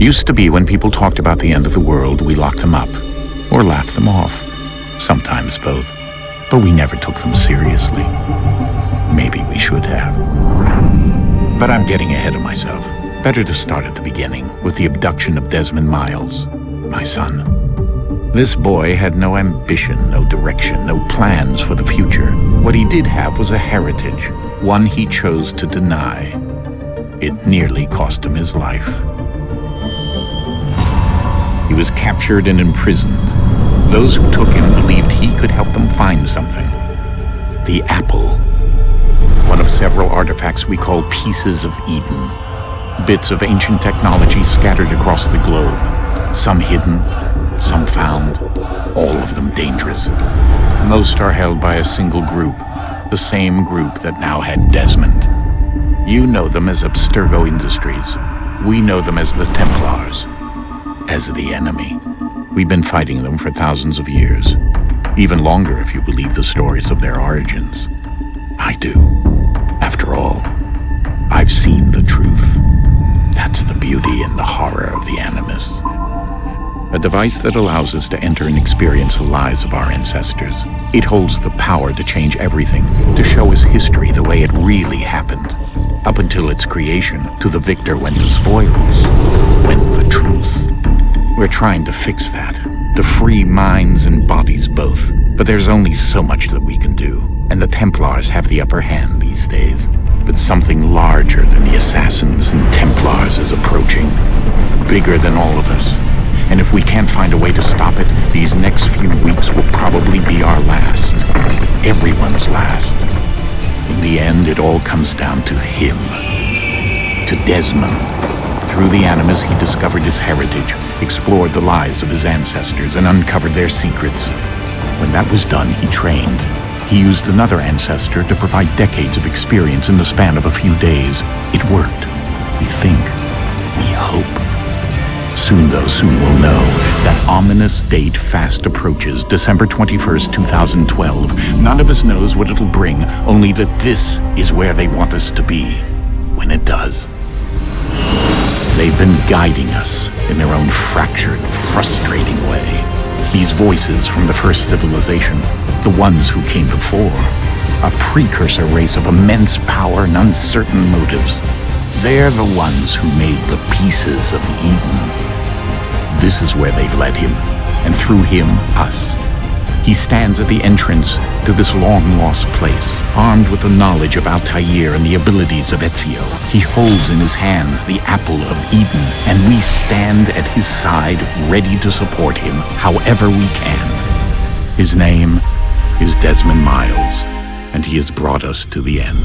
Used to be when people talked about the end of the world, we locked them up or laughed them off. Sometimes both. But we never took them seriously. Maybe we should have. But I'm getting ahead of myself. Better to start at the beginning, with the abduction of Desmond Miles, my son. This boy had no ambition, no direction, no plans for the future. What he did have was a heritage, one he chose to deny. It nearly cost him his life. He was captured and imprisoned. Those who took him believed he could help them find something. The apple. One of several artifacts we call pieces of Eden. Bits of ancient technology scattered across the globe. Some hidden, some found, all of them dangerous. Most are held by a single group, the same group that now had Desmond. You know them as Abstergo Industries. We know them as the Templars, as the enemy. We've been fighting them for thousands of years, even longer if you believe the stories of their origins. I do. After all, I've seen the truth. That's the beauty and the horror of the Animus. A device that allows us to enter and experience the lives of our ancestors. It holds the power to change everything, to show us history the way it really happened. Up until its creation, to the victor went the spoils, went the truth. We're trying to fix that, to free minds and bodies both. But there's only so much that we can do, and the Templars have the upper hand these days. But something larger than the Assassins and Templars is approaching, bigger than all of us. And if we can't find a way to stop it, these next few weeks will probably be our last. Everyone's last. In the end, it all comes down to him. To Desmond. Through the Animus, he discovered his heritage, explored the lives of his ancestors, and uncovered their secrets. When that was done, he trained. He used another ancestor to provide decades of experience in the span of a few days. It worked. We think. We hope. Soon we'll know. That ominous date fast approaches, December 21st, 2012. None of us knows what it'll bring, only that this is where they want us to be when it does. They've been guiding us in their own fractured, frustrating way. These voices from the first civilization, the ones who came before, a precursor race of immense power and uncertain motives. They're the ones who made the pieces of Eden. This is where they've led him, and through him, us. He stands at the entrance to this long-lost place, armed with the knowledge of Altair and the abilities of Ezio. He holds in his hands the apple of Eden, and we stand at his side, ready to support him however we can. His name is Desmond Miles, and he has brought us to the end.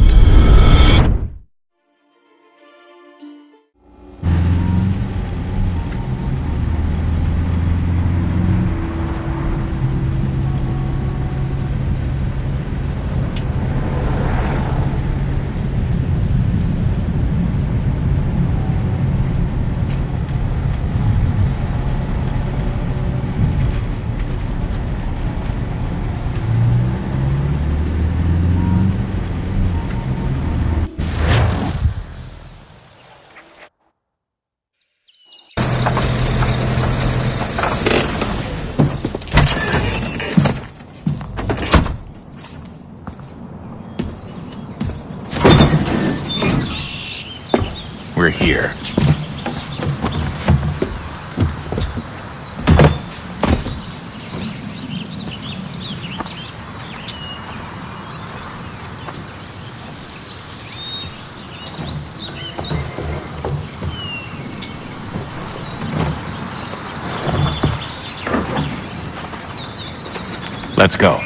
We're here. Let's go.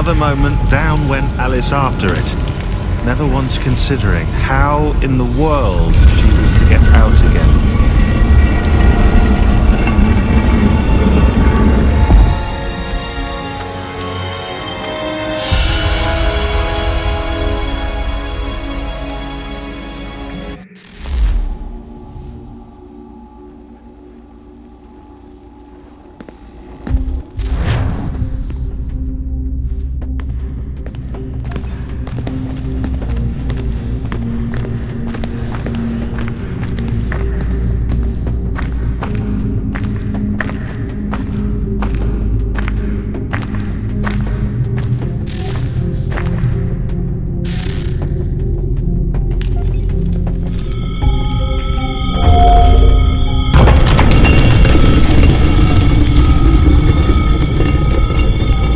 Another moment, down went Alice after it, never once considering how in the world she was to get out again.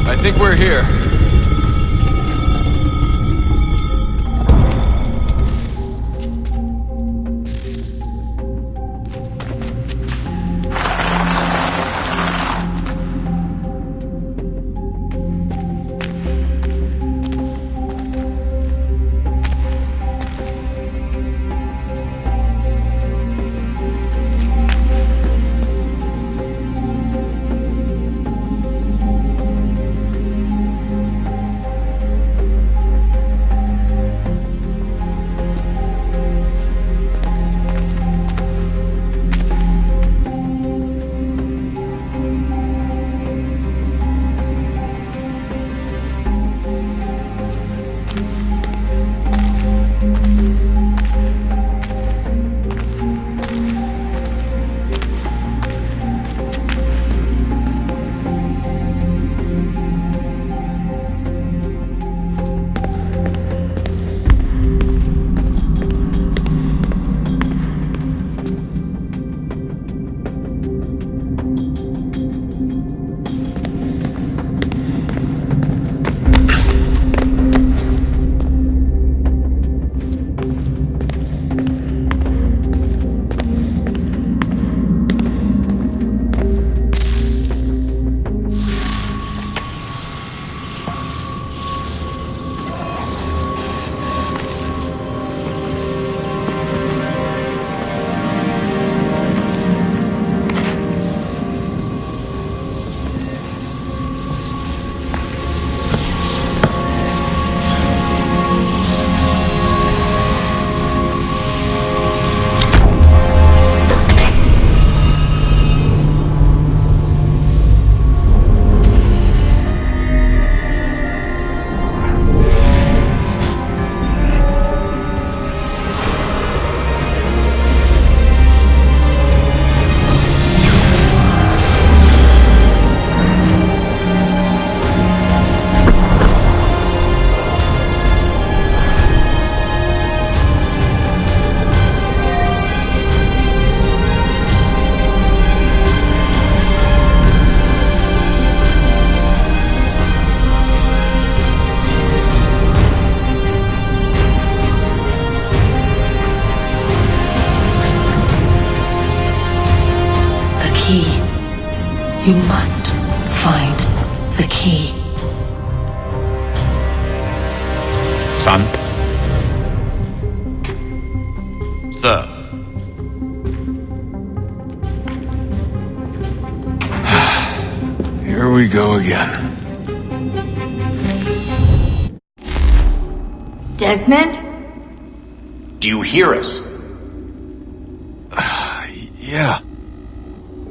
I think we're here. You must find the key. Son? Sir. Here we go again. Desmond? Do you hear us? Yeah.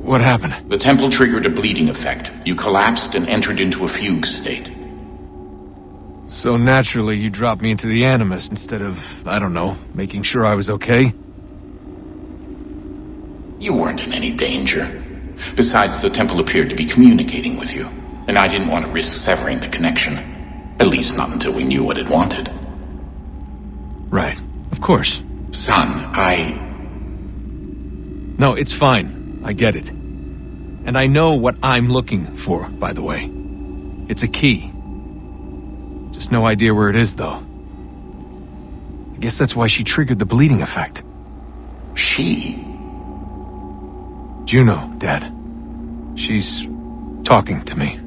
What happened? The temple triggered a bleeding effect. You collapsed and entered into a fugue state. So naturally, you dropped me into the Animus instead of, I don't know, making sure I was okay? You weren't in any danger. Besides, the temple appeared to be communicating with you, and I didn't want to risk severing the connection. At least not until we knew what it wanted. Right. Of course. Son, No, it's fine. I get it. And I know what I'm looking for, by the way. It's a key. Just no idea where it is, though. I guess that's why she triggered the bleeding effect. She? Juno, Dad. She's talking to me.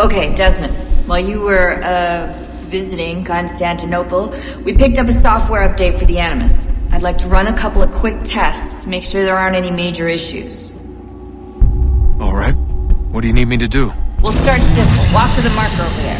Okay, Desmond. While you were, visiting Constantinople, we picked up a software update for the Animus. I'd like to run a couple of quick tests, make sure there aren't any major issues. All right. What do you need me to do? We'll start simple. Walk to the marker over there.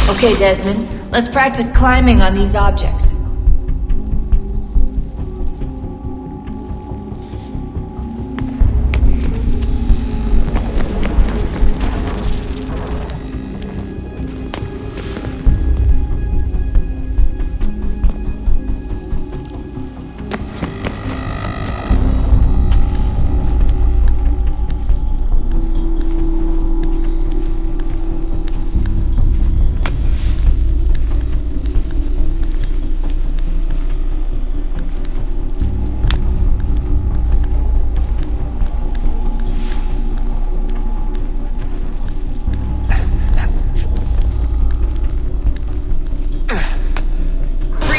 Okay, Desmond. Let's practice climbing on these objects.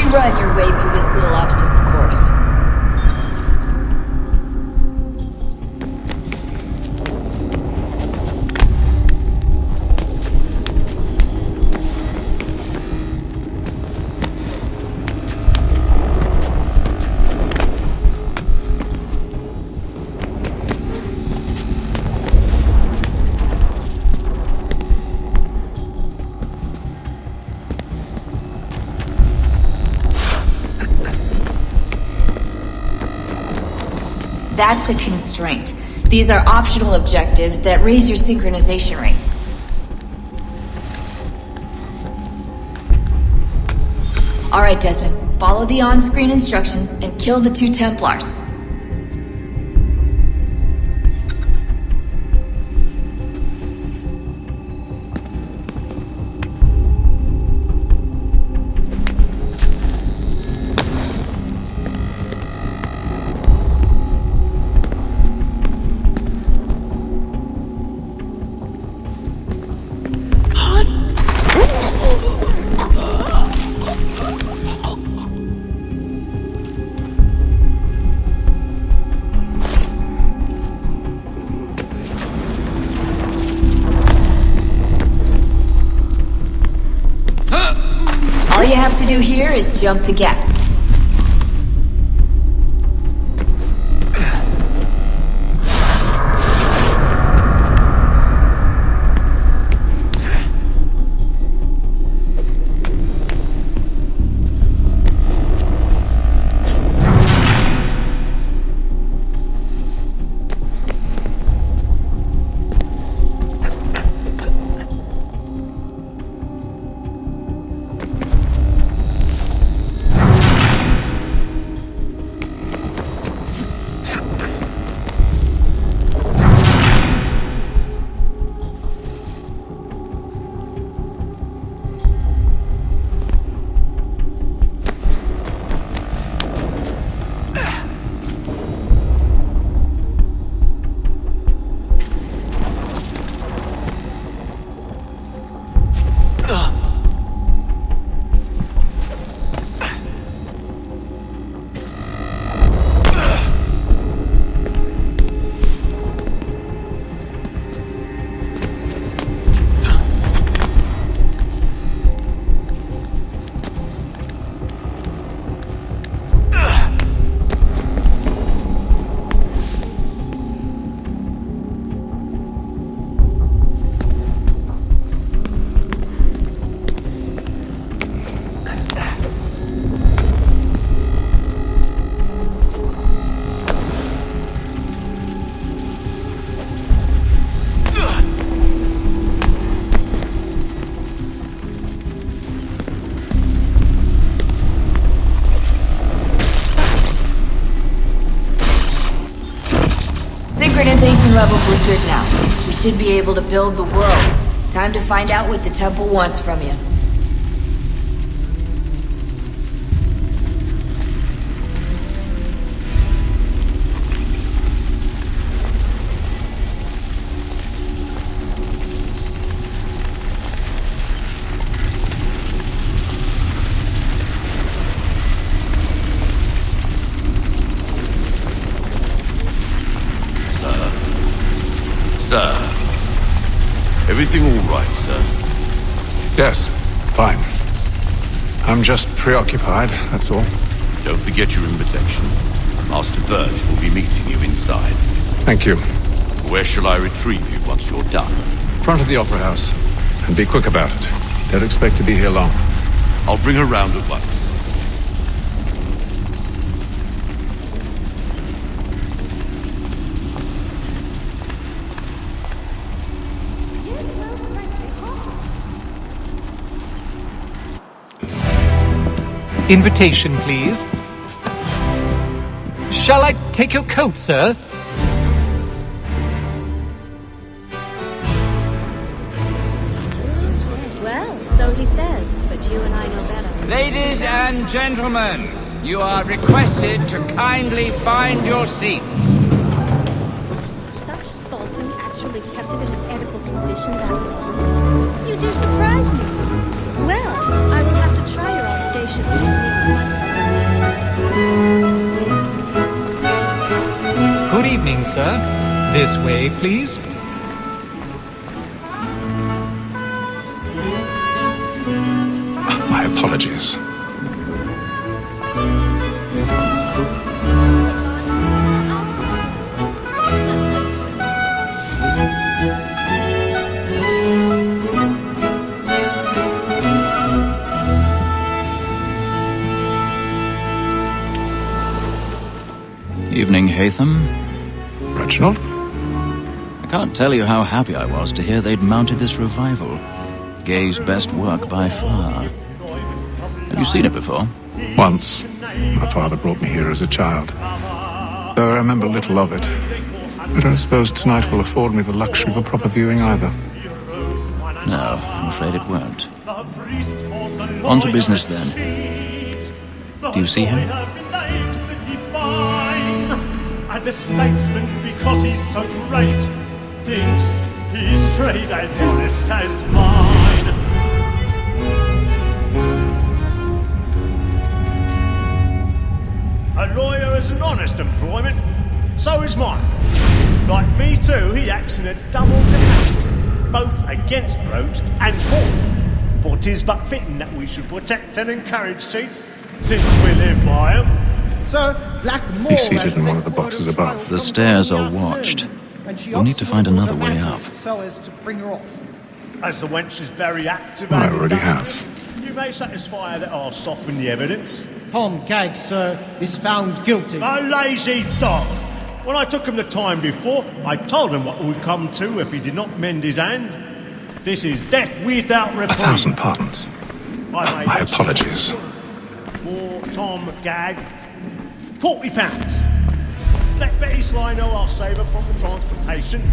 Run your way through this little obstacle course. That's a constraint. These are optional objectives that raise your synchronization rate. Alright, Desmond. Follow the on-screen instructions and kill the 2 Templars. All you have to do here is jump the gap. Synchronization levels look good now. We should be able to build the world. Time to find out what the temple wants from you. Yes, fine. I'm just preoccupied, that's all. Don't forget your invitation. Master Birch will be meeting you inside. Thank you. Where shall I retrieve you once you're done? Front of the Opera House. And be quick about it. Don't expect to be here long. I'll bring her round at once. Invitation, please. Shall I take your coat, sir? Well, so he says, but you and I know better. Ladies and gentlemen, you are requested to kindly find your seats. Such salting actually kept it in an edible condition that long? You do surprise me. Well, I will have to try your audacious technique myself. Good evening, sir. This way, please. My apologies. Evening, Hatham. Reginald? I can't tell you how happy I was to hear they'd mounted this revival. Gay's best work by far. Have you seen it before? Once. My father brought me here as a child. Though I remember little of it. But I suppose tonight will afford me the luxury of a proper viewing either. No, I'm afraid it won't. On to business then. Do you see him? And the statesman, because he's so great, thinks his trade as honest as mine. A lawyer is an honest employment, so is mine. Like me too, he acts in a double capacity, both against rogues and for. For 'tis but fitting that we should protect and encourage cheats, since we live by 'em. Sir, Blackmore He's seated in one of the boxes above. The stairs are watched. We'll need to find another way up. So as to bring her off. As the wench is very active, I and already industrious, have. you may satisfy her that I'll soften the evidence. Tom Gagg, sir, is found guilty. A lazy dog! When I took him the time before, I told him what would come to if he did not mend his hand. This is death without reprieve. 1,000 pardons. My apologies. For Tom Gagg, £40. Let Betty Sly know I'll save her from the transportation,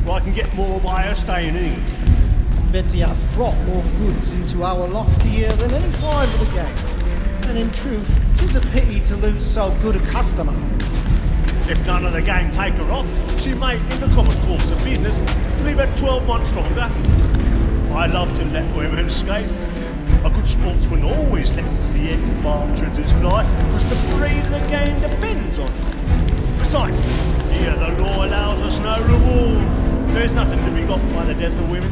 or I can get more by her staying in England. Betty hath brought more goods into our loft here than any time of the gang. And in truth, 'tis a pity to lose so good a customer. If none of the gang take her off, she may, in the common course of business, leave her 12 months longer. I love to let women escape. A good sportsman always lets the end partridges fly, because the breed of the game depends on it. Besides, here the law allows us no reward. There's nothing to be got by the death of women,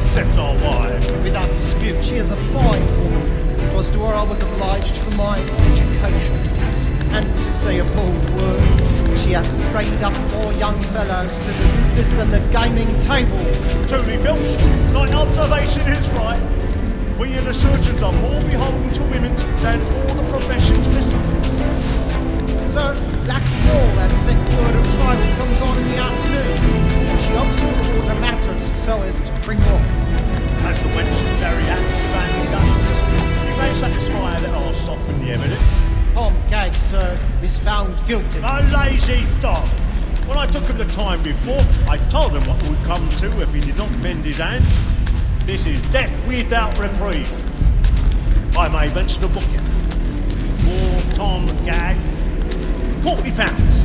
except our wives. Without dispute, she is a fine woman. 'Twas to her I was obliged for my education. And to say a bold word, she hath trained up more young fellows to the business than the gaming table. Truly, Filch, thy observation is right. We and the surgeons are more beholden to women than all the professions besides. Sir, Blackmore has sent word of trial comes on in the afternoon, and she hopes to order matters so as to bring her off. As the wench is very active and industrious, you may satisfy her that I'll soften the evidence. Tom Gagg, sir, is found guilty. A lazy dog! When I took him the time before, I told him what would come to if he did not mend his hand. This is death without reprieve. I may venture to book him. For Tom Gagg, £40.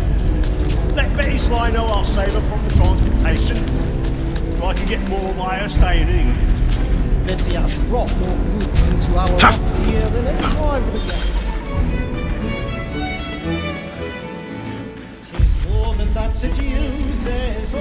Let Betty Sly know I'll save her from the transportation, or I can get more by her staying in England. Betty hath brought more goods into our loft here than any time of the game. 'Tis more than that seduces